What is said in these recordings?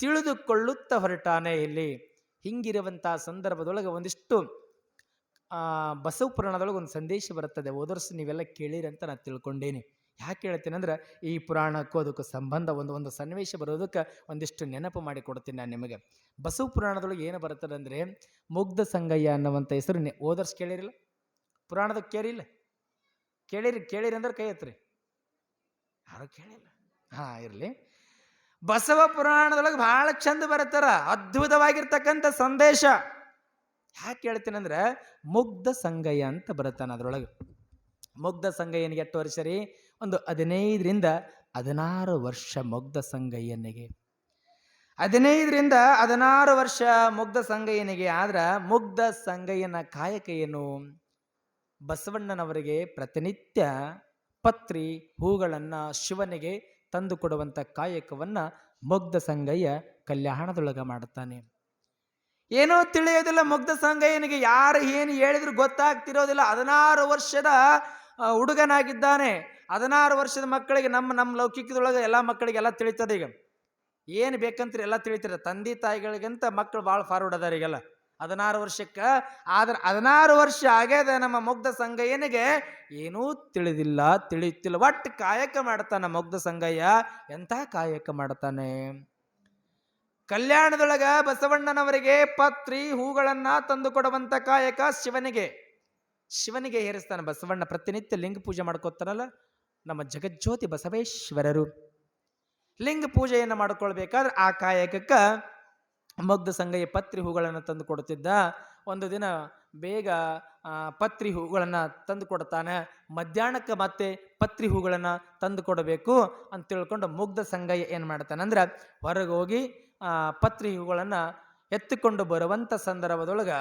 ತಿಳಿದುಕೊಳ್ಳುತ್ತಾ ಹೊರಟಾನೆ. ಇಲ್ಲಿ ಹಿಂಗಿರುವಂತಹ ಸಂದರ್ಭದೊಳಗೆ ಒಂದಿಷ್ಟು ಬಸವ ಪುರಾಣದೊಳಗೆ ಒಂದು ಸಂದೇಶ ಬರುತ್ತದೆ. ಓದರ್ಸ್ ನೀವೆಲ್ಲ ಕೇಳಿರಿ ಅಂತ ನಾನು ತಿಳ್ಕೊಂಡೇನಿ. ಯಾಕೆ ಹೇಳ್ತೀನಿ ಅಂದ್ರೆ ಈ ಪುರಾಣಕ್ಕೂ ಅದಕ್ಕೂ ಸಂಬಂಧ ಒಂದು ಸನ್ನಿವೇಶ ಬರೋದಕ್ಕೆ ಒಂದಿಷ್ಟು ನೆನಪು ಮಾಡಿ ಕೊಡ್ತೀನಿ ನಾನು ನಿಮಗೆ. ಬಸವ ಪುರಾಣದೊಳಗೆ ಏನು ಬರ್ತದೆ ಅಂದರೆ ಮುಗ್ಧ ಸಂಗಯ್ಯ ಅನ್ನುವಂಥ ಹೆಸರು ಓದರ್ಸ್ ಕೇಳಿರಿಲ್ಲ? ಪುರಾಣದಾಗ ಕೇಳಿಲ್ಲ? ಕೇಳಿರಿ ಅಂದ್ರೆ ಕೈ ಎತ್ರಿ. ಯಾರು ಕೇಳಿಲ್ಲ? ಇರಲಿ. ಬಸವ ಪುರಾಣದೊಳಗೆ ಬಹಳ ಚಂದ ಬರುತ್ತಾರ, ಅದ್ಭುತವಾಗಿರ್ತಕ್ಕಂಥ ಸಂದೇಶ. ಯಾಕೆ ಹೇಳ್ತೀನಿ ಅಂದ್ರೆ ಮುಗ್ಧ ಸಂಗಯ್ಯ ಅಂತ ಬರುತ್ತಾನ ಅದ್ರೊಳಗೆ. ಮುಗ್ಧ ಸಂಗಯ್ಯನಿಗೆ ಎಷ್ಟು ವರ್ಷ ರೀ? ಒಂದು 15ರಿಂದ 16 ವರ್ಷ ಮುಗ್ಧ ಸಂಗಯ್ಯನಿಗೆ. 15ರಿಂದ 16 ವರ್ಷ ಮುಗ್ಧ ಸಂಗಯ್ಯನಿಗೆ. ಆದ್ರ ಮುಗ್ಧ ಸಂಗಯ್ಯನ ಕಾಯಕ ಏನು? ಬಸವಣ್ಣನವರಿಗೆ ಪ್ರತಿನಿತ್ಯ ಪತ್ರಿ ಹೂಗಳನ್ನು ಶಿವನಿಗೆ ತಂದು ಕೊಡುವಂಥ ಕಾಯಕವನ್ನ ಮುಗ್ಧ ಸಂಗಯ್ಯ ಕಲ್ಯಾಣದೊಳಗ ಮಾಡುತ್ತಾನೆ. ಏನೋ ತಿಳಿಯೋದಿಲ್ಲ ಮುಗ್ಧ ಸಂಗಯ್ಯನಿಗೆ, ಯಾರು ಏನು ಹೇಳಿದ್ರು ಗೊತ್ತಾಗ್ತಿರೋದಿಲ್ಲ. 16 ವರ್ಷದ ಹುಡುಗನಾಗಿದ್ದಾನೆ. 16 ವರ್ಷದ ಮಕ್ಕಳಿಗೆ ನಮ್ಮ ಲೌಕಿಕದೊಳಗೆ ಎಲ್ಲ ಮಕ್ಕಳಿಗೆ ಎಲ್ಲ ತಿಳಿತದೆ. ಈಗ ಏನು ಬೇಕಂತ ಎಲ್ಲ ತಿಳಿತಾರೆ. ತಂದೆ ತಾಯಿಗಳಿಗಂತ ಮಕ್ಕಳು ಭಾಳ ಫಾರ್ವರ್ಡ್ ಅದಾರ ಈಗೆಲ್ಲ 16 ವರ್ಷಕ್ಕೆ. ಆದ್ರೆ 16 ವರ್ಷ ಆಗ್ಯದ ನಮ್ಮ ಮುಗ್ಧ ಸಂಗಯ್ಯನಿಗೆ ಏನೂ ತಿಳಿಯುತ್ತಿಲ್ಲ. ಒಟ್ಟು ಕಾಯಕ ಮಾಡ್ತಾನೆ ಮುಗ್ಧ ಸಂಗಯ್ಯ. ಎಂಥ ಕಾಯಕ ಮಾಡ್ತಾನೆ? ಕಲ್ಯಾಣದೊಳಗ ಬಸವಣ್ಣನವರಿಗೆ ಪತ್ರಿ ಹೂಗಳನ್ನ ತಂದು ಕೊಡುವಂತ ಕಾಯಕ ಶಿವನಿಗೆ ಹೇರಿಸ್ತಾನೆ ಬಸವಣ್ಣ. ಪ್ರತಿನಿತ್ಯ ಲಿಂಗ ಪೂಜೆ ಮಾಡ್ಕೋತಾನಲ್ಲ ನಮ್ಮ ಜಗಜ್ಯೋತಿ ಬಸವೇಶ್ವರರು. ಲಿಂಗ ಪೂಜೆಯನ್ನು ಮಾಡ್ಕೊಳ್ಬೇಕಾದ್ರೆ ಆ ಕಾಯಕಕ್ಕೆ ಮುಗ್ಧ ಸಂಗಯ್ಯ ಪತ್ರಿ ಹೂಗಳನ್ನು ತಂದು ಕೊಡುತ್ತಿದ್ದ. ಒಂದು ದಿನ ಬೇಗ ಪತ್ರಿ ಹೂಗಳನ್ನು ತಂದು ಕೊಡ್ತಾನೆ. ಮಧ್ಯಾಹ್ನಕ್ಕೆ ಮತ್ತೆ ಪತ್ರಿ ಹೂಗಳನ್ನು ತಂದು ಕೊಡಬೇಕು ಅಂತ ತಿಳ್ಕೊಂಡು ಮುಗ್ಧ ಸಂಗಯ್ಯ ಏನು ಮಾಡ್ತಾನೆ ಅಂದ್ರೆ ಹೊರಗೆ ಹೋಗಿ ಪತ್ರಿ ಹೂಗಳನ್ನು ಎತ್ತಿಕೊಂಡು ಬರುವಂಥ ಸಂದರ್ಭದೊಳಗೆ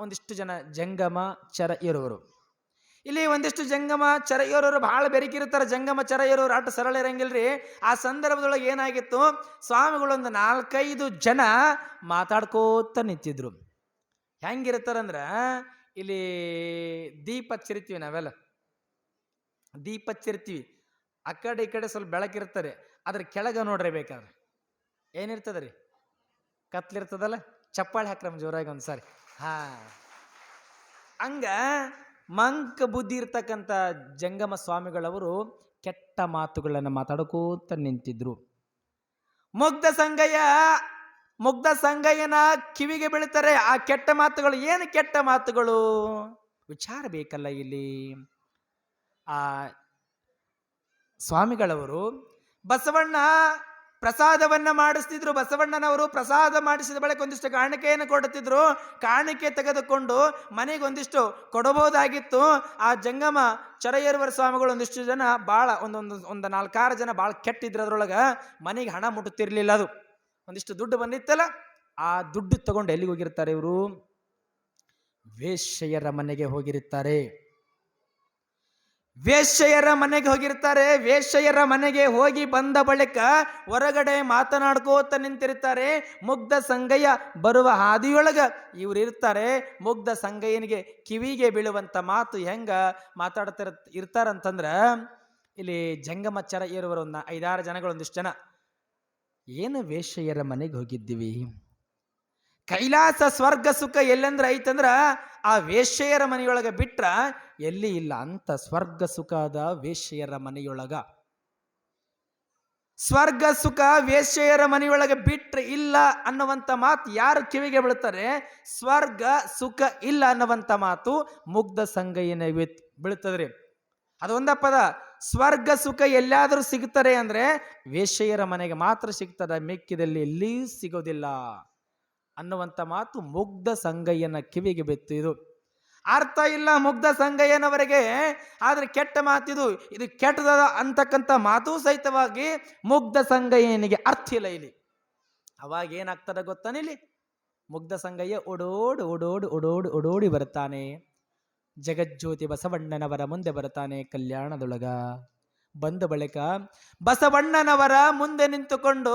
ಒಂದಿಷ್ಟು ಜನ ಜಂಗಮ ಚರ ಇರೋರು. ಇಲ್ಲಿ ಒಂದಿಷ್ಟು ಜಂಗಮ ಚರ ಇರೋರು ಭಾಳ ಬೆರಕಿರ್ತಾರೆ. ಜಂಗಮ ಚರ ಇರೋರು ಅಷ್ಟು ಸರಳ ಇರಂಗಿಲ್ರಿ. ಆ ಸಂದರ್ಭದೊಳಗೆ ಏನಾಗಿತ್ತು, ಸ್ವಾಮಿಗಳೊಂದು 4-5 ಜನ ಮಾತಾಡ್ಕೋತ ನಿಂತಿದ್ರು. ಹೆಂಗಿರ್ತಾರಂದ್ರೆ ಇಲ್ಲಿ ದೀಪ ಹಚ್ಚಿರ್ತೀವಿ ನಾವೆಲ್ಲ, ದೀಪ ಹಚ್ಚಿರ್ತೀವಿ, ಆ ಕಡೆ ಈ ಕಡೆ ಸ್ವಲ್ಪ ಬೆಳಕಿರ್ತಾರೆ. ಅದ್ರ ಕೆಳಗೆ ನೋಡ್ರಿ ಬೇಕಾದ್ರೆ ಏನಿರ್ತದ ರೀ? ಕತ್ಲಿರ್ತದಲ್ಲ. ಚಪ್ಪಾಳಿ ಹಾಕ್ರಮ್ಮ ಜೋರಾಗಿ ಒಂದ್ಸಾರಿ. ಹಂಗ ಮಂಕ ಬುದ್ಧಿ ಇರ್ತಕ್ಕಂಥ ಜಂಗಮ ಸ್ವಾಮಿಗಳವರು ಕೆಟ್ಟ ಮಾತುಗಳನ್ನು ಮಾತಾಡ್ಕೋತ ನಿಂತಿದ್ರು. ಮುಗ್ಧ ಸಂಗಯ್ಯನ ಕಿವಿಗೆ ಬೀಳ್ತಾರೆ ಆ ಕೆಟ್ಟ ಮಾತುಗಳು. ಏನು ಕೆಟ್ಟ ಮಾತುಗಳು? ವಿಚಾರ ಬೇಕಲ್ಲ ಇಲ್ಲಿ. ಆ ಸ್ವಾಮಿಗಳವರು ಬಸವಣ್ಣ ಪ್ರಸಾದವನ್ನ ಮಾಡಿಸ್ತಿದ್ರು. ಬಸವಣ್ಣನವರು ಪ್ರಸಾದ ಮಾಡಿಸಿದ ಬಳಿಕ ಒಂದಿಷ್ಟು ಕಾಣಿಕೆಯನ್ನು ಕೊಡುತ್ತಿದ್ರು. ಕಾಣಿಕೆ ತೆಗೆದುಕೊಂಡು ಮನೆಗೆ ಒಂದಿಷ್ಟು ಕೊಡಬಹುದಾಗಿತ್ತು. ಆ ಜಂಗಮ ಚರಯ್ಯರವರ ಸ್ವಾಮಿಗಳು ಒಂದಿಷ್ಟು ಜನ ಭಾಳ ಒಂದು 4-6 ಜನ ಭಾಳ ಕೆಟ್ಟಿದ್ರು. ಅದ್ರೊಳಗೆ ಮನೆಗೆ ಹಣ ಮುಟ್ಟುತ್ತಿರ್ಲಿಲ್ಲ. ಅದು ಒಂದಿಷ್ಟು ದುಡ್ಡು ಬಂದಿತ್ತಲ್ಲ, ಆ ದುಡ್ಡು ತಗೊಂಡು ಎಲ್ಲಿಗೆ ಹೋಗಿರ್ತಾರೆ ಇವರು? ವೇಶ್ಯೆಯರ ಮನೆಗೆ ಹೋಗಿರುತ್ತಾರೆ. ವೇಶ್ಯೆಯರ ಮನೆಗೆ ಹೋಗಿ ಬಂದ ಬಳಿಕ ಹೊರಗಡೆ ಮಾತನಾಡ್ಕೋತ ನಿಂತಿರ್ತಾರೆ. ಮುಗ್ಧ ಸಂಗಯ್ಯ ಬರುವ ಹಾದಿಯೊಳಗ ಇವ್ರು ಇರ್ತಾರೆ. ಮುಗ್ಧ ಸಂಗಯ್ಯನಿಗೆ ಕಿವಿಗೆ ಬೀಳುವಂತ ಮಾತು ಹೆಂಗ ಇರ್ತಾರಂತಂದ್ರ, ಇಲ್ಲಿ ಜಂಗಮಚ್ಚರ ಇರುವರು 5-6 ಜನಗಳು, ಒಂದಿಷ್ಟು ಜನ, ಏನು ವೇಶ್ಯೆಯರ ಮನೆಗೆ ಹೋಗಿದ್ದೀವಿ, ಕೈಲಾಸ ಸ್ವರ್ಗ ಸುಖ ಎಲ್ಲಂದ್ರೆ ಐತಂದ್ರ ಆ ವೇಶ್ಯೆಯರ ಮನೆಯೊಳಗ ಬಿಟ್ರ ಎಲ್ಲಿ ಇಲ್ಲ ಅಂತ. ಸ್ವರ್ಗ ಸುಖದ ವೇಶ್ಯೆಯರ ಮನೆಯೊಳಗ, ಸ್ವರ್ಗ ಸುಖ ವೇಶ್ಯೆಯರ ಮನೆಯೊಳಗೆ ಬಿಟ್ರೆ ಇಲ್ಲ ಅನ್ನುವಂಥ ಮಾತು ಯಾರು ಕಿವಿಗೆ ಬೀಳ್ತಾರೆ? ಸ್ವರ್ಗ ಸುಖ ಇಲ್ಲ ಅನ್ನುವಂಥ ಮಾತು ಮುಗ್ಧ ಸಂಗಯ್ಯನ ಬೀಳ್ತದ್ರಿ. ಅದೊಂದ ಪದ. ಸ್ವರ್ಗ ಸುಖ ಎಲ್ಲಾದರೂ ಸಿಗ್ತಾರೆ ಅಂದ್ರೆ ವೇಶ್ಯೆಯರ ಮನೆಗೆ ಮಾತ್ರ ಸಿಗ್ತದ, ಮಿಕ್ಕಿದಲ್ಲಿ ಎಲ್ಲಿಯೂ ಸಿಗೋದಿಲ್ಲ ಅನ್ನುವಂಥ ಮಾತು ಮುಗ್ಧ ಸಂಗಯ್ಯನ ಕಿವಿಗೆ ಬಿತ್ತು. ಇದು ಅರ್ಥ ಇಲ್ಲ ಮುಗ್ಧ ಸಂಗಯ್ಯನವರಿಗೆ. ಆದ್ರೆ ಕೆಟ್ಟ ಮಾತಿದು, ಇದು ಕೆಟ್ಟದ ಅಂತಕ್ಕಂಥ ಮಾತು ಸಹಿತವಾಗಿ ಮುಗ್ಧ ಸಂಗಯ್ಯನಿಗೆ ಅರ್ಥ ಇಲ್ಲ ಇಲ್ಲಿ. ಅವಾಗ ಏನಾಗ್ತದ ಗೊತ್ತಾನೆ? ಇಲ್ಲಿ ಮುಗ್ಧ ಸಂಗಯ್ಯ ಓಡೋಡಿ ಬರ್ತಾನೆ. ಜಗಜ್ಯೋತಿ ಬಸವಣ್ಣನವರ ಮುಂದೆ ಬರ್ತಾನೆ ಕಲ್ಯಾಣದೊಳಗ. ಬಂದ ಬಳಿಕ ಬಸವಣ್ಣನವರ ಮುಂದೆ ನಿಂತುಕೊಂಡು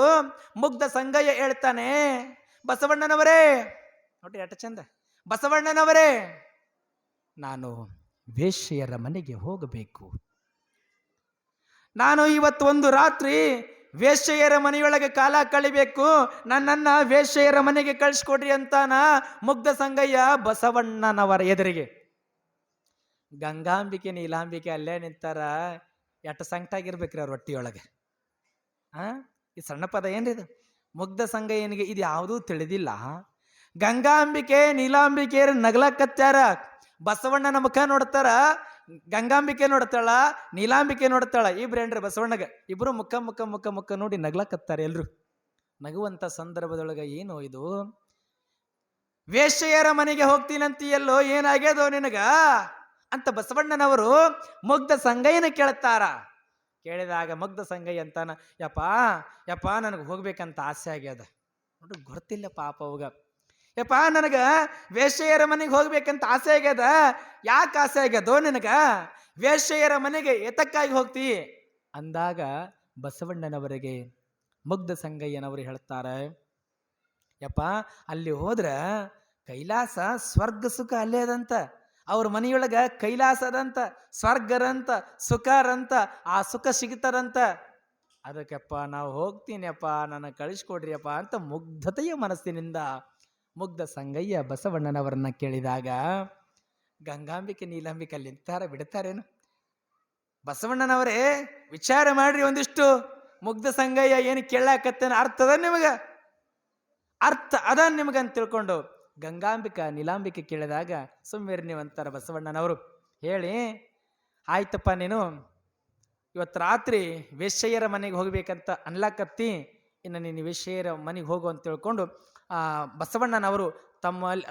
ಮುಗ್ಧ ಸಂಗಯ್ಯ ಹೇಳ್ತಾನೆ, ಬಸವಣ್ಣನವರೇ, ನೋಡಿ ಎಷ್ಟ ಚಂದ, ಬಸವಣ್ಣನವರೇ, ನಾನು ವೇಶ್ಯೆಯರ ಮನೆಗೆ ಹೋಗಬೇಕು. ನಾನು ಇವತ್ತು ಒಂದು ರಾತ್ರಿ ವೇಶ್ಯೆಯರ ಮನೆಯೊಳಗೆ ಕಾಲ ಕಳಿಬೇಕು, ನನ್ನನ್ನ ವೇಶ್ಯೆಯರ ಮನೆಗೆ ಕಳಿಸ್ಕೊಡ್ರಿ ಅಂತಾನ ಮುಗ್ಧ ಸಂಗಯ್ಯ ಬಸವಣ್ಣನವರ ಎದುರಿಗೆ. ಗಂಗಾಂಬಿಕೆ ನೀಲಾಂಬಿಕೆ ಅಲ್ಲೇ ನಿಂತಾರ. ಎಷ್ಟು ಸಂಕಟಾಗಿರ್ಬೇಕ್ರಿ ಅವ್ರ ಹೊಟ್ಟಿಯೊಳಗೆ. ಈ ಸಣ್ಣ ಪದ ಏನ್ರಿ ಇದು? ಮುಗ್ಧ ಸಂಗಯ್ಯನಿಗೆ ಇದು ಯಾವುದೂ ತಿಳಿದಿಲ್ಲ. ಗಂಗಾಂಬಿಕೆ ನೀಲಾಂಬಿಕೆಯರು ನಗಲಕತ್ಯಾರ. ಬಸವಣ್ಣನ ಮುಖ ನೋಡ್ತಾರ, ಗಂಗಾಂಬಿಕೆ ನೋಡ್ತಾಳ, ನೀಲಾಂಬಿಕೆ ನೋಡ್ತಾಳ. ಇಬ್ರೇನ್ರಿ ಬಸವಣ್ಣಗ. ಇಬ್ರು ಮುಖ ಮುಖ ಮುಖ ಮುಖ ನೋಡಿ ನಗ್ಲಕತ್ತಾರೆ ಎಲ್ರು. ನಗುವಂತ ಸಂದರ್ಭದೊಳಗ ಏನು ಇದು? ವೇಶ್ಯೆಯರ ಮನೆಗೆ ಹೋಗ್ತೀನಂತೀಯಲ್ಲೋ, ಏನಾಗ್ಯದೋ ನಿನಗ ಅಂತ ಬಸವಣ್ಣನವರು ಮುಗ್ಧ ಸಂಗಯ್ಯನ ಕೇಳ್ತಾರ. ಕೇಳಿದಾಗ ಮುಗ್ಧ ಸಂಗಯ್ಯ ಅಂತಾನ, ಯಪ್ಪ ನನಗೆ ಹೋಗ್ಬೇಕಂತ ಆಸೆ ಆಗ್ಯದ. ನೋಡ್ರಿ ಗೊತ್ತಿಲ್ಲ ಪಾಪ ಅವಾಗ. ಯಪ್ಪ ನನಗ ವೇಶ್ಯೆಯರ ಮನೆಗೆ ಹೋಗ್ಬೇಕಂತ ಆಸೆ ಆಗ್ಯದ. ಯಾಕೆ ಆಸೆ ಆಗ್ಯದೋ ನಿನಗ? ವೇಶ್ಯೆಯರ ಮನೆಗೆ ಎತಕ್ಕಾಗಿ ಹೋಗ್ತಿ ಅಂದಾಗ ಬಸವಣ್ಣನವರಿಗೆ ಮುಗ್ಧ ಸಂಗಯ್ಯನವರು ಹೇಳ್ತಾರೆ, ಯಪ್ಪ ಅಲ್ಲಿ ಹೋದ್ರ ಕೈಲಾಸ ಸ್ವರ್ಗ ಸುಖ ಅಲ್ಲೇ ಅದಂತ. ಅವ್ರ ಮನೆಯೊಳಗ ಕೈಲಾಸದಂತ, ಸ್ವರ್ಗರಂತ, ಸುಖರಂತ, ಆ ಸುಖ ಸಿಗ್ತಾರಂತ. ಅದಕ್ಕೆಪ್ಪ ನಾವು ಹೋಗ್ತೀನಿಯಪ್ಪ, ನನಗೆ ಕಳಿಸ್ಕೊಡ್ರಿಯಪ್ಪ ಅಂತ ಮುಗ್ಧತೆಯ ಮನಸ್ಸಿನಿಂದ ಮುಗ್ಧ ಸಂಗಯ್ಯ ಬಸವಣ್ಣನವರನ್ನ ಕೇಳಿದಾಗ ಗಂಗಾಂಬಿಕೆ ನೀಲಾಂಬಿಕೆ ಅಲ್ಲಿ ನಿಂತಾರ, ಬಿಡ್ತಾರೇನು? ಬಸವಣ್ಣನವರೇ ವಿಚಾರ ಮಾಡ್ರಿ ಒಂದಿಷ್ಟು. ಮುಗ್ಧ ಸಂಗಯ್ಯ ಏನು ಕೇಳಾಕತ್ತೇನ ಅರ್ಥ ಅದ ನಿಮಗ? ಅರ್ಥ ಅದ ನಿಮಗಂತ ತಿಳ್ಕೊಂಡು ಗಂಗಾಂಬಿಕಾ ನೀಲಾಂಬಿಕೆ ಕೇಳಿದಾಗ ಸುಮ್ಮಿರಿ ನೀವಂತಾರ ಬಸವಣ್ಣನವರು. ಹೇಳಿ, ಆಯ್ತಪ್ಪ ನೀನು ಇವತ್ತು ರಾತ್ರಿ ವೇಶ್ಯೆಯರ ಮನೆಗೆ ಹೋಗ್ಬೇಕಂತ ಅನ್ಲಾಕತ್ತಿ, ಇನ್ನು ನೀನು ವೇಶ್ಯೆಯರ ಮನೆಗೆ ಹೋಗು ಅಂತ ತಿಳ್ಕೊಂಡು ಬಸವಣ್ಣನವರು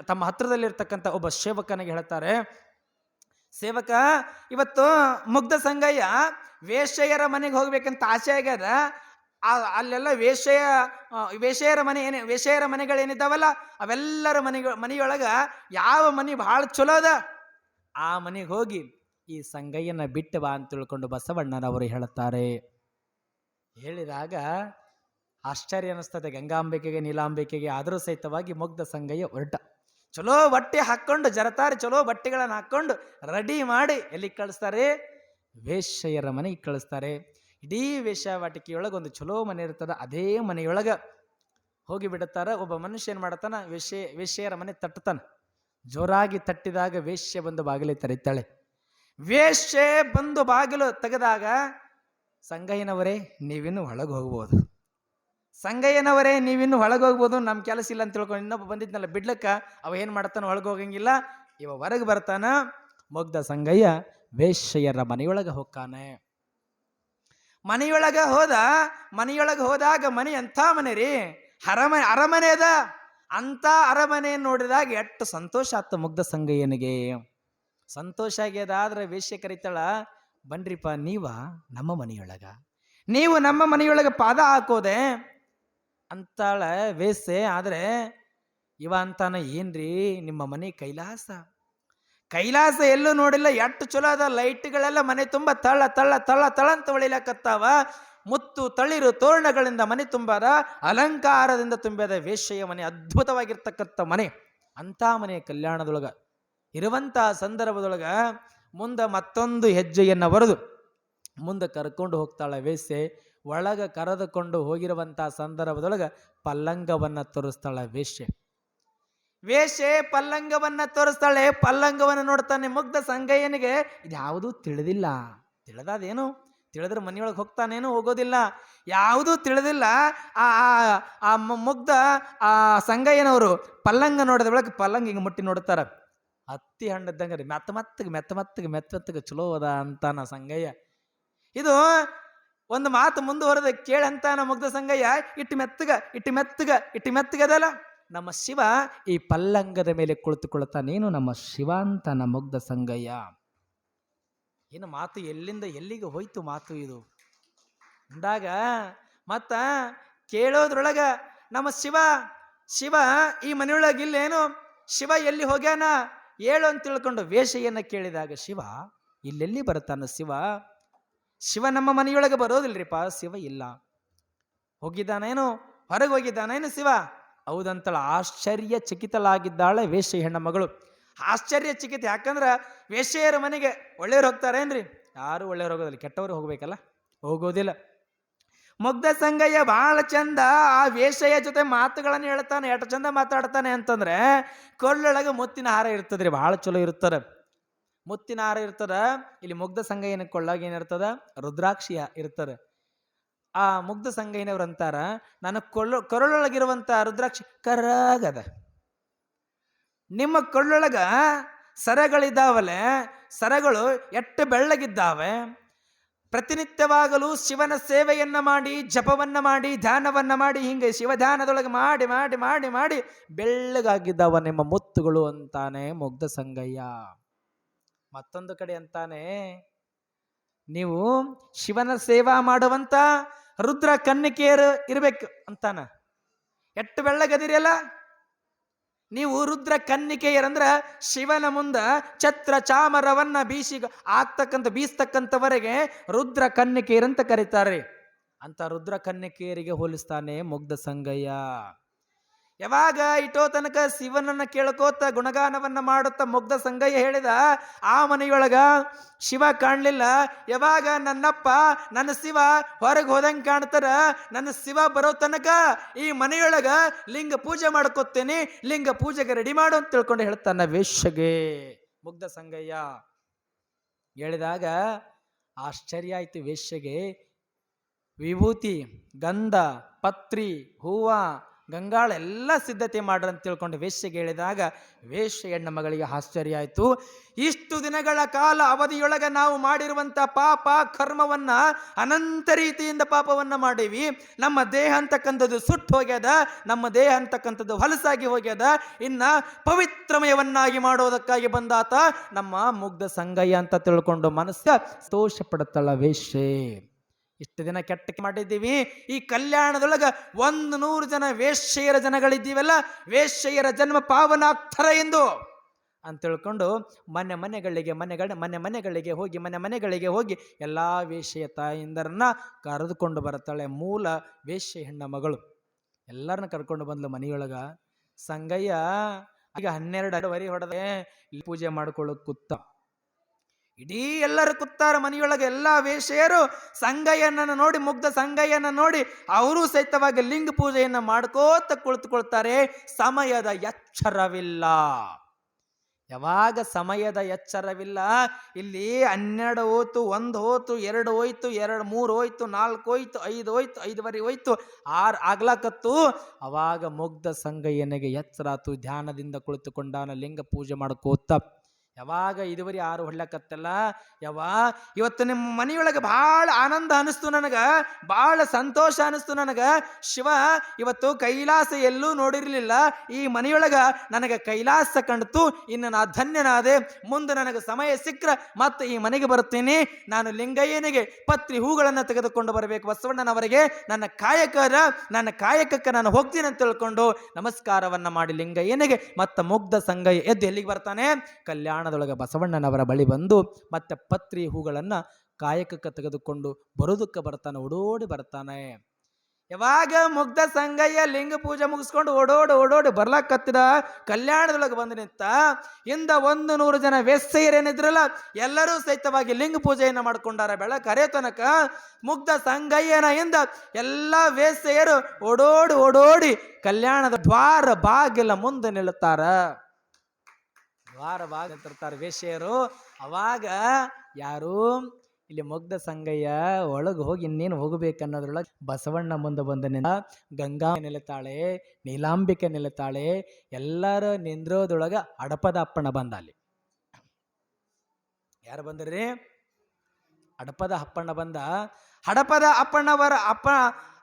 ತಮ್ಮ ಹತ್ರದಲ್ಲಿರ್ತಕ್ಕಂಥ ಒಬ್ಬ ಸೇವಕನಿಗೆ ಹೇಳ್ತಾರೆ, ಸೇವಕ, ಇವತ್ತು ಮುಗ್ಧ ಸಂಗಯ್ಯ ವೇಶ್ಯೆಯರ ಮನೆಗೆ ಹೋಗ್ಬೇಕಂತ ಆಸೆ ಆಗ್ಯದ. ಅಲ್ಲೆಲ್ಲ ವೇಶ್ಯೆಯರ ಮನೆಗಳೇನಿದ್ದಾವಲ್ಲ ಅವೆಲ್ಲರ ಮನೆಯೊಳಗ ಯಾವ ಮನೆ ಭಾಳ ಚಲೋ ಅದ ಆ ಮನೆಗೆ ಹೋಗಿ ಈ ಸಂಗಯ್ಯನ ಬಿಟ್ಟು ಬಾ ಅಂತ ತಿಳ್ಕೊಂಡು ಬಸವಣ್ಣನವರು ಹೇಳುತ್ತಾರೆ. ಹೇಳಿದಾಗ ಆಶ್ಚರ್ಯ ಅನಿಸ್ತದೆ ಗಂಗಾಂಬಿಕೆಗೆ ನೀಲಾಂಬಿಕೆಗೆ. ಆದರೂ ಸಹಿತವಾಗಿ ಮುಗ್ಧ ಸಂಗಯ್ಯ ಹೊರಟ. ಚಲೋ ಬಟ್ಟೆ ಹಾಕ್ಕೊಂಡು ಜರತಾರಿ ಚಲೋ ಬಟ್ಟೆಗಳನ್ನು ಹಾಕ್ಕೊಂಡು ರೆಡಿ ಮಾಡಿ ಎಲ್ಲಿಗೆ ಕಳಿಸ್ತಾರೆ? ವೇಶ್ಯೆಯರ ಮನೆಗೆ ಕಳಿಸ್ತಾರೆ. ಇಡೀ ವೇಶ್ಯಾವಾಟಿಕೆಯೊಳಗೆ ಒಂದು ಚಲೋ ಮನೆ ಇರ್ತದೆ, ಅದೇ ಮನೆಯೊಳಗೆ ಹೋಗಿ ಬಿಡುತ್ತಾರೆ. ಒಬ್ಬ ಮನುಷ್ಯ ಏನು ಮಾಡತಾನ, ವೇಶ್ಯೆಯರ ಮನೆ ತಟ್ಟತಾನ. ಜೋರಾಗಿ ತಟ್ಟಿದಾಗ ವೇಶ್ಯೆ ಬಂದು ಬಾಗಿಲು ತೆರೀತಾಳೆ. ವೇಶ್ಯೆ ಬಂದು ಬಾಗಿಲು ತೆಗೆದಾಗ ಸಂಗಯ್ಯನವರೇ ನೀವಿನ್ನು ಒಳಗೆ ಹೋಗ್ಬೋದು, ಸಂಗಯ್ಯನವರೇ ನೀವಿನ್ನು ಒಳಗೆ ಹೋಗ್ಬೋದು, ನಮ್ಮ ಕೆಲಸ ಇಲ್ಲ ಅಂತ ತಿಳ್ಕೊಂಡು ಇನ್ನೊಬ್ಬ ಬಂದಿದ್ನಲ್ಲ ಬಿಡ್ಲಕ್ಕ, ಅವ ಏನು ಮಾಡ್ತಾನ, ಒಳಗೆ ಹೋಗಂಗಿಲ್ಲ, ಇವ ಹೊರಗೆ ಬರ್ತಾನ. ಮುಗ್ಧ ಸಂಗಯ್ಯ ವೇಶ್ಯೆಯರ ಮನೆಯೊಳಗೆ ಹೋಗ್ತಾನೆ. ಮನೆಯೊಳಗೆ ಹೋದಾಗ ಮನೆ ಎಂಥ ಮನೆ ರೀ, ಅರಮನೆ ಅದ. ಅಂತ ಅರಮನೆ ನೋಡಿದಾಗ ಎಷ್ಟು ಸಂತೋಷ ಆತ ಮುಗ್ಧ ಸಂಗಯ್ಯನಿಗೆ. ಸಂತೋಷ ಆಗ್ಯದಾದ್ರೆ ವೇಶ್ಯೆ ಕರಿತಾಳ, ಬನ್ರಿಪ್ಪ ನಮ್ಮ ನೀವು ನಮ್ಮ ಮನೆಯೊಳಗೆ ಪಾದ ಹಾಕೋದೆ ಅಂತಾಳ ವೇಶ್ಯೆ. ಆದ್ರೆ ಇವ ಅಂತಾನ, ಏನ್ರಿ ನಿಮ್ಮ ಮನೆ ಕೈಲಾಸ ಎಲ್ಲೂ ನೋಡಿಲ್ಲ, ಎಷ್ಟು ಚಲೋ ಅದ. ಲೈಟ್ಗಳೆಲ್ಲ ಮನೆ ತುಂಬ ತಳ ತಳ ತಳ ತಳ ಅಂತ ಹೊಳಿಲಕತ್ತಾವ. ಮುತ್ತು ತಳಿರು ತೋರಣಗಳಿಂದ ಮನೆ ತುಂಬದ, ಅಲಂಕಾರದಿಂದ ತುಂಬ್ಯದ. ವೇಶ್ಯೆಯ ಮನೆ ಅದ್ಭುತವಾಗಿರ್ತಕ್ಕಂಥ ಮನೆ. ಅಂಥ ಮನೆ ಕಲ್ಯಾಣದೊಳಗ ಇರುವಂಥ ಸಂದರ್ಭದೊಳಗ ಮುಂದೆ ಮತ್ತೊಂದು ಹೆಜ್ಜೆಯನ್ನು ಬರೆದು ಮುಂದೆ ಕರ್ಕೊಂಡು ಹೋಗ್ತಾಳ ವೇಶ್ಯೆ. ಒಳಗ ಕರೆದುಕೊಂಡು ಹೋಗಿರುವಂಥ ಸಂದರ್ಭದೊಳಗ ಪಲ್ಲಂಗವನ್ನು ತೋರಿಸ್ತಾಳ ವೇಶ್ಯೆ ಪಲ್ಲಂಗವನ್ನ ತೋರಿಸ್ತಾಳೆ. ಪಲ್ಲಂಗವನ್ನು ನೋಡ್ತಾನೆ ಮುಗ್ಧ ಸಂಗಯ್ಯನಿಗೆ. ಇದ್ಯಾವುದೂ ತಿಳಿದಾದೇನು? ತಿಳಿದ್ರೆ ಮನೆಯೊಳಗೆ ಹೋಗ್ತಾನೇನು? ಹೋಗೋದಿಲ್ಲ. ಯಾವುದೂ ತಿಳಿದಿಲ್ಲ. ಆ ಮುಗ್ಧ ಸಂಗಯ್ಯನವರು ಪಲ್ಲಂಗ ನೋಡಿದ ಒಳಗೆ ಪಲ್ಲಂಗ ಹಿಂಗೆ ಮುಟ್ಟಿ ನೋಡ್ತಾರ. ಹತ್ತಿ ಹಣ್ಣದ್ದಂಗೆ ರೀ, ಮೆತ್ತಗೆ ಚಲೋ ಅದ ಅಂತಾನ ಸಂಗಯ್ಯ. ಇದು ಒಂದು ಮಾತು ಮುಂದುವರೆದ ಕೇಳಂತಾನ ಮುಗ್ಧ ಸಂಗಯ್ಯ. ಇಟ್ಟು ಮೆತ್ತಗದಲ್ಲ ನಮ್ಮ ಶಿವ ಈ ಪಲ್ಲಂಗದ ಮೇಲೆ ಕುಳಿತುಕೊಳ್ಳುತ್ತಾನೇನು ನಮ್ಮ ಶಿವ ಅಂತಾನ ಮುಗ್ಧ ಸಂಗಯ್ಯ. ಏನು ಮಾತು ಎಲ್ಲಿಂದ ಎಲ್ಲಿಗೆ ಹೋಯ್ತು ಮಾತು ಇದು ಅಂದಾಗ ಮತ್ತ ಕೇಳೋದ್ರೊಳಗ ನಮ್ಮ ಶಿವ ಈ ಮನೆಯೊಳಗಿಲ್ಲೇನು, ಶಿವ ಎಲ್ಲಿ ಹೋಗ್ಯಾನ ಹೇಳು ಅಂತ ತಿಳ್ಕೊಂಡು ವೇಶ್ಯೆಯನ್ನ ಕೇಳಿದಾಗ ಶಿವ ಇಲ್ಲೆಲ್ಲಿ ಬರ್ತಾನ? ಶಿವ ನಮ್ಮ ಮನೆಯೊಳಗೆ ಬರೋದಿಲ್ರಿಪ್ಪ, ಶಿವ ಇಲ್ಲ. ಹೋಗಿದ್ದಾನೇನು, ಹೊರಗೆ ಹೋಗಿದ್ದಾನೇನು ಶಿವ? ಹೌದಂತಳ ಆಶ್ಚರ್ಯಚಕಿತಳಾಗಿದ್ದಾಳೆ ವೇಶ್ಯೆ ಹೆಣ್ಣ ಮಗಳು. ಆಶ್ಚರ್ಯಚಕಿತ. ಯಾಕಂದ್ರೆ ವೇಶ್ಯೆಯರ ಮನೆಗೆ ಒಳ್ಳೆಯವ್ರು ಹೋಗ್ತಾರೇನ್ರಿ? ಯಾರು ಒಳ್ಳೆಯವ್ರು ಹೋಗೋದಿಲ್ಲ, ಕೆಟ್ಟವರು ಹೋಗ್ಬೇಕಲ್ಲ, ಹೋಗೋದಿಲ್ಲ. ಮುಗ್ಧ ಸಂಗಯ್ಯ ಬಹಳ ಚಂದ ಆ ವೇಷೆಯ ಜೊತೆ ಮಾತುಗಳನ್ನು ಹೇಳ್ತಾನೆ. ಎಷ್ಟು ಚಂದ ಮಾತಾಡ್ತಾನೆ ಅಂತಂದ್ರೆ, ಕೊಳ್ಳೊಳಗೆ ಮುತ್ತಿನ ಹಾರ ಇರ್ತದ್ರಿ, ಬಹಳ ಚಲೋ ಇರ್ತದ. ಮುತ್ತಿನ ಹಾರ ಇರ್ತದ. ಇಲ್ಲಿ ಮುಗ್ಧ ಸಂಗಯ್ಯನ ಕೊಳ್ಳಾಗ ಏನಿರ್ತದ, ರುದ್ರಾಕ್ಷಿ ಇರ್ತದ. ಆ ಮುಗ್ಧ ಸಂಗಯ್ಯನವ್ರು ಅಂತಾರ, ನನ್ನ ಕೊರಳೊಳಗಿರುವಂತ ರುದ್ರಾಕ್ಷಿ ಕರಗದ. ನಿಮ್ಮ ಕೊಳ್ಳೊಳಗ ಸರಗಳಿದ್ದಾವಲೆ, ಸರಗಳು ಎಷ್ಟು ಬೆಳ್ಳಗಿದ್ದಾವೆ. ಪ್ರತಿನಿತ್ಯವಾಗಲೂ ಶಿವನ ಸೇವೆಯನ್ನ ಮಾಡಿ, ಜಪವನ್ನ ಮಾಡಿ, ಧ್ಯಾನವನ್ನ ಮಾಡಿ, ಹಿಂಗೆ ಶಿವಧ್ಯಾನದೊಳಗೆ ಮಾಡಿ ಮಾಡಿ ಮಾಡಿ ಮಾಡಿ ಬೆಳ್ಳಗಾಗಿದ್ದಾವ ನಿಮ್ಮ ಮುತ್ತುಗಳು ಅಂತಾನೆ ಮುಗ್ಧ ಸಂಗಯ್ಯ. ಮತ್ತೊಂದು ಕಡೆ ಅಂತಾನೆ, ನೀವು ಶಿವನ ಸೇವಾ ಮಾಡುವಂತ ರುದ್ರ ಕನ್ನಿಕೆಯರು ಇರ್ಬೇಕು ಅಂತಾನ. ಎಷ್ಟು ಬೆಳ್ಳಗದಿರಿಯಲ್ಲ ನೀವು ರುದ್ರ ಕನ್ನಿಕೆಯರಂದ್ರ ಶಿವನ ಮುಂದ ಛತ್ರ ಚಾಮರವನ್ನ ಬೀಸ್ತಕ್ಕಂಥವರೆಗೆ ರುದ್ರ ಕನ್ನಿಕೆಯರಂತ ಕರೀತಾರೆ. ಅಂತ ರುದ್ರ ಕನ್ನಿಕೆಯರಿಗೆ ಹೋಲಿಸ್ತಾನೆ ಮುಗ್ಧ ಸಂಗಯ್ಯ. ಯಾವಾಗ ಇಟೋ ತನಕ ಶಿವನನ್ನ ಕೇಳ್ಕೋತ ಗುಣಗಾನವನ್ನ ಮಾಡುತ್ತಾ ಮುಗ್ಧ ಸಂಗಯ್ಯ ಹೇಳಿದ, ಆ ಮನೆಯೊಳಗ ಶಿವ ಕಾಣಲಿಲ್ಲ. ಯಾವಾಗ ನನ್ನಪ್ಪ ನನ್ನ ಶಿವ ಹೊರಗೆ ಹೋದಂಗೆ ಕಾಣ್ತಾರ, ನನ್ನ ಶಿವ ಬರೋ ತನಕ ಈ ಮನೆಯೊಳಗ ಲಿಂಗ ಪೂಜೆ ಮಾಡ್ಕೋತೇನೆ, ಲಿಂಗ ಪೂಜೆಗೆ ರೆಡಿ ಮಾಡು ಅಂತ ತಿಳ್ಕೊಂಡು ಹೇಳ್ತಾನ ವೇಶ್ಯಗೆ ಮುಗ್ಧ ಸಂಗಯ್ಯ. ಹೇಳಿದಾಗ ಆಶ್ಚರ್ಯ ಆಯ್ತು ವೇಶ್ಯಗೆ. ವಿಭೂತಿ, ಗಂಧ, ಪತ್ರಿ, ಹೂವ, ಗಂಗಾಳ ಎಲ್ಲ ಸಿದ್ಧತೆ ಮಾಡ್ರಿ ಅಂತ ತಿಳ್ಕೊಂಡು ವೇಶ್ಯೆಗೆ ಹೇಳಿದಾಗ ವೇಶ್ಯ ಹೆಣ್ಣ ಮಗಳಿಗೆ ಆಶ್ಚರ್ಯ ಆಯ್ತು. ಇಷ್ಟು ದಿನಗಳ ಕಾಲ ಅವಧಿಯೊಳಗ ನಾವು ಮಾಡಿರುವಂತ ಪಾಪ ಕರ್ಮವನ್ನ, ಅನಂತ ರೀತಿಯಿಂದ ಪಾಪವನ್ನ ಮಾಡೀವಿ. ನಮ್ಮ ದೇಹ ಅಂತಕ್ಕಂಥದ್ದು ಸುಟ್ಟು ಹೋಗ್ಯದ, ನಮ್ಮ ದೇಹ ಅಂತಕ್ಕಂಥದ್ದು ಹೊಲಸಾಗಿ ಹೋಗ್ಯದ. ಇನ್ನ ಪವಿತ್ರಮಯವನ್ನಾಗಿ ಮಾಡೋದಕ್ಕಾಗಿ ಬಂದಾತ ನಮ್ಮ ಮುಗ್ಧ ಸಂಗಯ್ಯ ಅಂತ ತಿಳ್ಕೊಂಡು ಮನಸ್ಸ ಸಂತೋಷ ಪಡುತ್ತಳ ವೇಶ್ಯೆ. ಇಷ್ಟು ದಿನ ಕೆಟ್ಟ ಮಾಡಿದ್ದೀವಿ, ಈ ಕಲ್ಯಾಣದೊಳಗ 100 ಜನ ವೇಶ್ಯೆಯರ ಜನಗಳಿದ್ದೀವಲ್ಲ, ವೇಶ್ಯೆಯರ ಜನ್ಮ ಪಾವನ ಆಗ್ತಾರ ಎಂದು ಅಂತ ತಿಳ್ಕೊಂಡು ಮನೆ ಮನೆಗಳಿಗೆ ಹೋಗಿ ಎಲ್ಲ ವೇಶ್ಯೆಯ ತಾಯಿಂದರನ್ನ ಕರೆದುಕೊಂಡು ಬರ್ತಾಳೆ. ಮೂಲ ವೇಶ್ಯ ಹೆಣ್ಣ ಮಗಳು ಎಲ್ಲರನ್ನ ಕರ್ಕೊಂಡು ಬಂದ್ಲು ಮನೆಯೊಳಗ. ಸಂಗಯ್ಯ ಈಗ 12 ಹೊಡೆದೆ ಪೂಜೆ ಮಾಡ್ಕೊಳ್ಳೋಕೆ ಕೂತ. ಇಡೀ ಎಲ್ಲರೂ ಕೂತಾರ ಮನೆಯೊಳಗೆ. ಎಲ್ಲ ವೇಶ್ಯೆಯರು ಸಂಗಯ್ಯನನ್ನು ನೋಡಿ, ಮುಗ್ಧ ಸಂಗಯ್ಯನ ನೋಡಿ ಅವರು ಸಹಿತವಾಗಿ ಲಿಂಗ ಪೂಜೆಯನ್ನು ಮಾಡ್ಕೋತ ಕುಳಿತುಕೊಳ್ತಾರೆ. ಸಮಯದ ಎಚ್ಚರವಿಲ್ಲ. ಯಾವಾಗ ಸಮಯದ ಎಚ್ಚರವಿಲ್ಲ, ಇಲ್ಲಿ 12 ಹೋಯ್ತು, 1 ಹೋಯ್ತು, 2 ಹೋಯ್ತು, 3 ಹೋಯ್ತು, 4 ಹೋಯ್ತು, 5 ಹೋಯ್ತು, 5:15 ಹೋಯ್ತು, 6 ಆಗ್ಲಾಕತ್ತು. ಅವಾಗ ಮುಗ್ಧ ಸಂಗಯ್ಯನಿಗೆ ಎಚ್ಚರಾತು. ಧ್ಯಾನದಿಂದ ಕುಳಿತುಕೊಂಡಾನ ಲಿಂಗ ಪೂಜೆ ಮಾಡ್ಕೋತ. ಯಾವಾಗ 5:6 ಹೊಡ್ಲಕತ್ತಲ್ಲ, ಇವತ್ತು ನಿಮ್ಮ ಮನೆಯೊಳಗೆ ಭಾಳ ಆನಂದ ಅನಿಸ್ತು, ನನಗೆ ಭಾಳ ಸಂತೋಷ ಅನಿಸ್ತು. ನನಗೆ ಶಿವ ಇವತ್ತು ಕೈಲಾಸ ಎಲ್ಲೂ ನೋಡಿರಲಿಲ್ಲ, ಈ ಮನೆಯೊಳಗ ನನಗೆ ಕೈಲಾಸ ಕಂಡ್ತು. ಇನ್ನು ನಾ ಧನ್ಯನಾದೆ. ಮುಂದೆ ನನಗೆ ಸಮಯ ಸಿಕ್ಕರೆ ಮತ್ತೆ ಈ ಮನೆಗೆ ಬರ್ತೀನಿ. ನಾನು ಲಿಂಗಯ್ಯನಿಗೆ ಪತ್ರಿ ಹೂಗಳನ್ನು ತೆಗೆದುಕೊಂಡು ಬರಬೇಕು. ಬಸವಣ್ಣನವರಿಗೆ ನನ್ನ ಕಾಯಕಕ್ಕೆ ನಾನು ಹೋಗ್ತೀನಿ ಅಂತ ತಿಳ್ಕೊಂಡು ನಮಸ್ಕಾರವನ್ನ ಮಾಡಿ ಲಿಂಗಯ್ಯನಿಗೆ ಮತ್ತೆ ಮುಗ್ಧ ಸಂಗಯ್ಯ ಎದ್ದು ಎಲ್ಲಿಗೆ ಬರ್ತಾನೆ, ಕಲ್ಯಾಣದೊಳಗೆ ಬಸವಣ್ಣನವರ ಬಳಿ ಬಂದು ಮತ್ತೆ ಪತ್ರಿ ಹೂಗಳನ್ನು ಕಾಯಕಕ್ಕೆ ತೆಗೆದುಕೊಂಡು ಬರೋದಕ್ಕೆ ಬರ್ತಾನೆ, ಓಡೋಡಿ ಬರ್ತಾನೆ. ಯಾವಾಗ ಮುಗ್ಧ ಸಂಗಯ್ಯ ಲಿಂಗ ಪೂಜೆ ಮುಗಿಸ್ಕೊಂಡು ಓಡೋಡಿ ಬರ್ಲಾಕತ್ತಿದ, ಕಲ್ಯಾಣದೊಳಗೆ ಬಂದು ನಿಂತ. ಇಂದ 100 ಜನ ವೇಶ್ಯೆಯರೇನಿದ್ರಲ್ಲ ಎಲ್ಲರೂ ಸಹಿತವಾಗಿ ಲಿಂಗ ಪೂಜೆಯನ್ನು ಮಾಡ್ಕೊಂಡಾರ. ಬೆಳಕರೆ ತನಕ ಮುಗ್ಧ ಸಂಗಯ್ಯನ ಇಂದ ಎಲ್ಲ ವೇಶ್ಯೆಯರು ಓಡೋಡಿ ಕಲ್ಯಾಣದ ದ್ವಾರ ಬಾಗಿಲ ಮುಂದೆ ನಿಲ್ಲುತ್ತಾರ. ದ್ವಾರ ಬಾಗಿರ್ತಾರೆ ವೇಶ್ಯೆಯರು. ಅವಾಗ ಯಾರು ಇಲ್ಲಿ ಮುಗ್ಧ ಸಂಗಯ್ಯ ಒಳಗೆ ಹೋಗಿ ಇನ್ನೇನು ಹೋಗಬೇಕನ್ನೋದ್ರೊಳಗೆ ಬಸವಣ್ಣ ಮುಂದೆ ಬಂದ ಗಂಗಾ ನಿಲ್ಲುತ್ತಾಳೆ, ನೀಲಾಂಬಿಕೆ ನಿಲ್ಲುತ್ತಾಳೆ. ಎಲ್ಲರೂ ನಿಂದ್ರೋದ್ರೊಳಗೆ ಅಡಪದ ಅಪ್ಪಣ್ಣ ಬಂದ. ಅಲ್ಲಿ ಯಾರು ಬಂದ್ರಿ? ಅಡಪದ ಅಪ್ಪಣ್ಣ ಬಂದ. ಹಡಪದ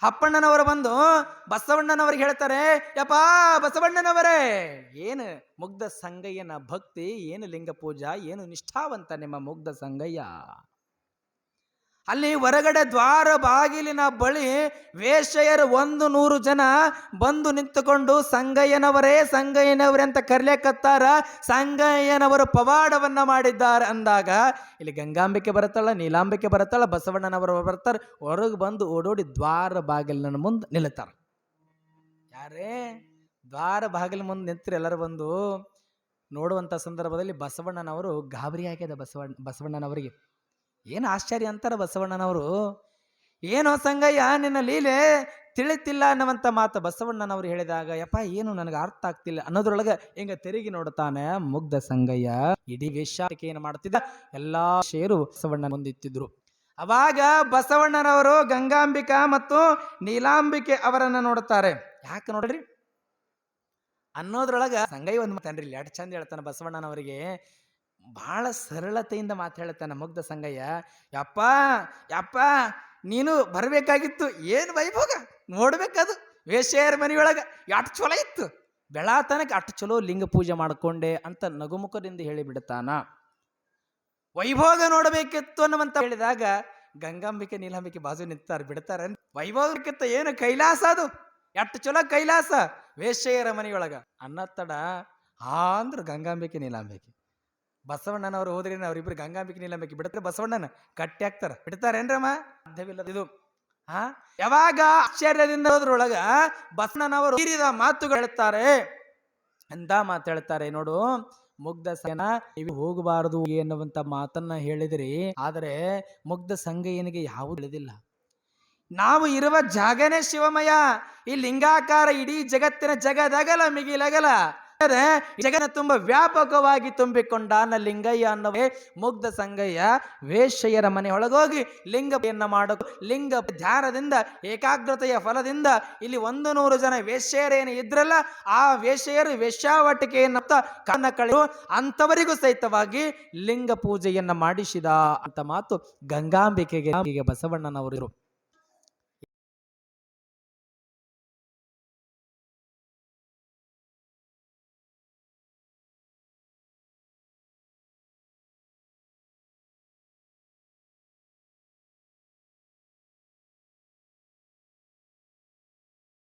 ಅಪ್ಪಣ್ಣನವರು ಬಂದು ಬಸವಣ್ಣನವ್ರಿಗೆ ಹೇಳ್ತಾರೆ, ಯಪ್ಪಾ ಬಸವಣ್ಣನವರೇ, ಏನು ಮುಗ್ಧ ಸಂಗಯ್ಯನ ಭಕ್ತಿ, ಏನು ಲಿಂಗ ಪೂಜಾ, ಏನು ನಿಷ್ಠಾವಂತ ನಿಮ್ಮ ಮುಗ್ಧ ಸಂಗಯ್ಯ. ಅಲ್ಲಿ ಹೊರಗಡೆ ದ್ವಾರ ಬಾಗಿಲಿನ ಬಳಿ ವೇಶ್ಯೆಯರು 100 ಜನ ಬಂದು ನಿಂತುಕೊಂಡು ಸಂಗಯ್ಯನವರೇ ಅಂತ ಕರ್ಲಿಕತ್ತಾರ. ಸಂಗಯ್ಯನವರು ಪವಾಡವನ್ನ ಮಾಡಿದ್ದಾರೆ ಅಂದಾಗ ಇಲ್ಲಿ ಗಂಗಾಂಬಿಕೆ ಬರುತ್ತಾಳ, ನೀಲಾಂಬಿಕೆ ಬರುತ್ತಾಳ, ಬಸವಣ್ಣನವರು ಬರ್ತಾರೆ. ಹೊರಗೆ ಬಂದು ಓಡೋಡಿ ದ್ವಾರ ಬಾಗಿಲಿನ ಮುಂದೆ ನಿಲ್ಲುತ್ತಾರ. ಯಾರೇ ದ್ವಾರ ಬಾಗಿಲ ಮುಂದೆ ನಿಂತರು ಎಲ್ಲರೂ ಬಂದು ನೋಡುವಂಥ ಸಂದರ್ಭದಲ್ಲಿ ಬಸವಣ್ಣನವರು ಗಾಬರಿ ಆಗ್ಯದ. ಬಸವಣ್ಣನವರಿಗೆ ಏನು ಆಶ್ಚರ್ಯ ಅಂತಾರೆ ಬಸವಣ್ಣನವರು. ಏನೋ ಸಂಗಯ್ಯ ನಿನ್ನ ಲೀಲೆ ತಿಳಿತಿಲ್ಲ ಅನ್ನುವಂಥ ಮಾತು ಬಸವಣ್ಣನವರು ಹೇಳಿದಾಗ ಯಪ್ಪ ಏನು ನನಗೆ ಅರ್ಥ ಆಗ್ತಿಲ್ಲ ಅನ್ನೋದ್ರೊಳಗೆ ಹಿಂಗ ತಿರುಗಿ ನೋಡ್ತಾನೆ ಮುಗ್ಧ ಸಂಗಯ್ಯ. ಇಡೀ ವೇಶ್ಯಾಟಿಕೆ ಏನು ಮಾಡ್ತಿದ್ದ ಎಲ್ಲಾ ಶೇರು ಬಸವಣ್ಣ ಮುಂದಿತ್ತಿದ್ರು. ಅವಾಗ ಬಸವಣ್ಣನವರು ಗಂಗಾಂಬಿಕಾ ಮತ್ತು ನೀಲಾಂಬಿಕೆ ಅವರನ್ನ ನೋಡುತ್ತಾರೆ. ಯಾಕೆ ನೋಡ್ರಿ ಅನ್ನೋದ್ರೊಳಗ ಸಂಗಯ್ಯ ಒಂದು ಮಾತನ್ರಿ ಇಲ್ಲಿ ಎಷ್ಟು ಚಂದ ಹೇಳ್ತಾನೆ ಬಸವಣ್ಣನವರಿಗೆ. ಬಹಳ ಸರಳತೆಯಿಂದ ಮಾತು ಹೇಳ್ತಾನೆ ಮುಗ್ಧ ಸಂಗಯ್ಯ. ಯಪ್ಪ ಯಪ್ಪ ನೀನು ಬರಬೇಕಾಗಿತ್ತು, ಏನು ವೈಭೋಗ ನೋಡ್ಬೇಕದು ವೇಶ್ಯೆಯರ ಮನೆಯೊಳಗ ಎಷ್ಟು ಚಲೋ ಇತ್ತು, ಬೆಳಾತನಕ ಅಷ್ಟು ಚಲೋ ಲಿಂಗ ಪೂಜೆ ಮಾಡ್ಕೊಂಡೆ ಅಂತ ನಗುಮುಖದಿಂದ ಹೇಳಿ ಬಿಡ್ತಾನ. ವೈಭೋಗ ನೋಡಬೇಕಿತ್ತು ಅನ್ನುವಂತ ಹೇಳಿದಾಗ ಗಂಗಾಂಬಿಕೆ ನೀಲಾಂಬಿಕೆ ಬಾಜು ನಿಂತಾರೆ. ಬಿಡ್ತಾರೆ ವೈಭೋಗಕ್ಕಿಂತ ಏನು ಕೈಲಾಸ ಅದು, ಎಷ್ಟು ಚಲೋ ಕೈಲಾಸ ವೇಶ್ಯೆಯರ ಮನೆಯೊಳಗ ಅನ್ನತ್ತಡ ಅಂದ್ರು ಗಂಗಾಂಬಿಕೆ ನೀಲಾಂಬಿಕೆ. ಬಸವಣ್ಣನವರು ಹೋದ್ರಿ ಅವ್ರಿಬ್ರು ಗಂಗಾಂಬಿಕೆ ನೀಲಾಂಬಿಕೆ ಬಿಡ್ತಾರೆ, ಬಸವಣ್ಣನ ಕಟ್ಟಿ ಹಾಕ್ತಾರ. ಬಿಡ್ತಾರೇನ್ರಮ್ಮ? ಸಾಧ್ಯವಿಲ್ಲ ಇದು. ಯಾವಾಗ ಆಶ್ಚರ್ಯದಿಂದ ಹೋದ್ರೊಳಗ ಬಸವಣ್ಣನವರು ಹೀರಿದ ಮಾತುಗಳು ಹೇಳ್ತಾರೆ. ಎಂತ ಮಾತು ಹೇಳ್ತಾರೆ ನೋಡು, ಮುಗ್ಧ ಸೇನ ನೀವು ಹೋಗಬಾರದು ಎನ್ನುವಂತ ಮಾತನ್ನ ಹೇಳಿದ್ರಿ. ಆದರೆ ಮುಗ್ಧ ಸಂಗಯ್ಯನಿಗೆ ಯಾವುದು ತಿಳಿದಿಲ್ಲ. ನಾವು ಇರುವ ಜಾಗನೇ ಶಿವಮಯ, ಈ ಲಿಂಗಾಕಾರ ಇಡೀ ಜಗತ್ತಿನ ಜಗದಗಲ ಮಿಗಿಲಗಲ ಜಗನ ತುಂಬ ವ್ಯಾಪಕವಾಗಿ ತುಂಬಿಕೊಂಡಾನ ಲಿಂಗಯ್ಯ ಅನ್ನೋೇ ಮುಗ್ಧ ಸಂಗಯ್ಯ ವೇಶ್ಯೆಯರ ಮನೆ ಒಳಗೋಗಿ ಲಿಂಗವನ್ನು ಮಾಡೋ ಲಿಂಗ ಧ್ಯಾನದಿಂದ ಏಕಾಗ್ರತೆಯ ಫಲದಿಂದ ಇಲ್ಲಿ 100 ಜನ ವೇಶ್ಯೆಯರೇನು ಇದ್ರಲ್ಲ ಆ ವೇಶ್ಯೆಯರು ವೇಶ್ಯಾವಟಿಕೆಯನ್ನ ಕನ್ನ ಕಳೆದು ಅಂಥವರಿಗೂ ಸಹಿತವಾಗಿ ಲಿಂಗ ಪೂಜೆಯನ್ನ ಮಾಡಿಸಿದ ಅಂತ ಮಾತು ಗಂಗಾಂಬಿಕೆಗೆ ಬಸವಣ್ಣನವರು.